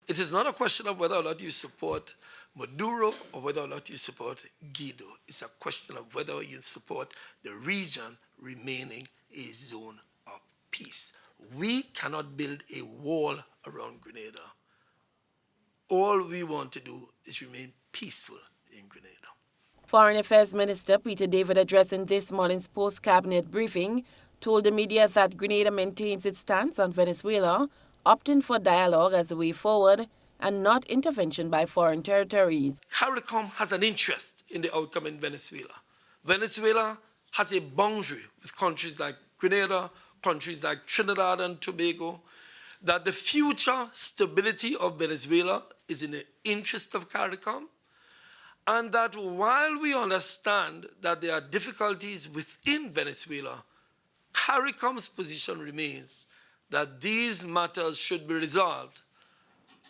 It is not a question of whether or not you support Maduro or whether or not you support Guaido. It's a question of whether you support the region remaining a zone of peace. We cannot build a wall around Grenada. All we want to do is remain peaceful in Grenada. Foreign Affairs Minister Peter David, addressing this morning's post-cabinet briefing, told the media that Grenada maintains its stance on Venezuela, opting for dialogue as the way forward and not intervention by foreign territories. CARICOM has an interest in the outcome in Venezuela. Venezuela has a boundary with countries like Grenada, countries like Trinidad and Tobago, that the future stability of Venezuela is in the interest of CARICOM, and that while we understand that there are difficulties within Venezuela, CARICOM's position remains that these matters should be resolved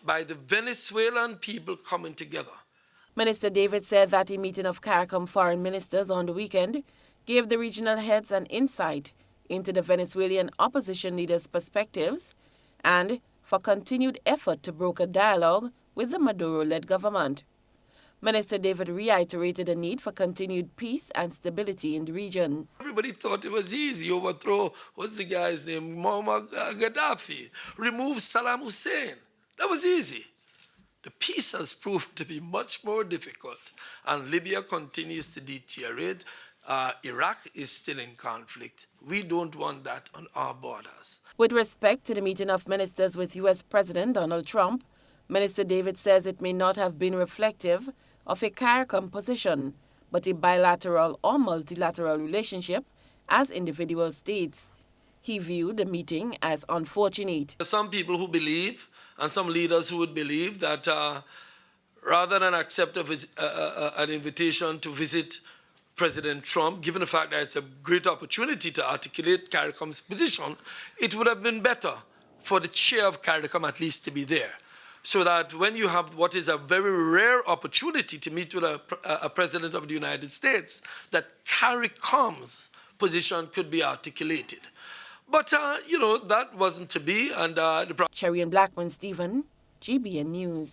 by the Venezuelan people coming together. Minister David said that a meeting of CARICOM foreign ministers on the weekend gave the regional heads an insight into the Venezuelan opposition leaders' perspectives and for continued effort to broker dialogue with the Maduro-led government. Minister David reiterated the need for continued peace and stability in the region. Everybody thought it was easy. Overthrow, what's the guy's name? Muammar Gaddafi. Remove Saddam Hussein. That was easy. The peace has proven to be much more difficult, and Libya continues to deteriorate. Iraq is still in conflict. We don't want that on our borders. With respect to the meeting of ministers with U.S. President Donald Trump, Minister David says it may not have been reflective of a CARICOM position, but a bilateral or multilateral relationship as individual states. He viewed the meeting as unfortunate. Some people who believe, and some leaders who would believe, that rather than accept an invitation to visit President Trump, given the fact that it's a great opportunity to articulate CARICOM's position, it would have been better for the chair of CARICOM at least to be there, so that when you have what is a very rare opportunity to meet with a president of the United States, that CARICOM's position could be articulated. But, that wasn't to be. And Cherry and Blackman Stephen, GBN News.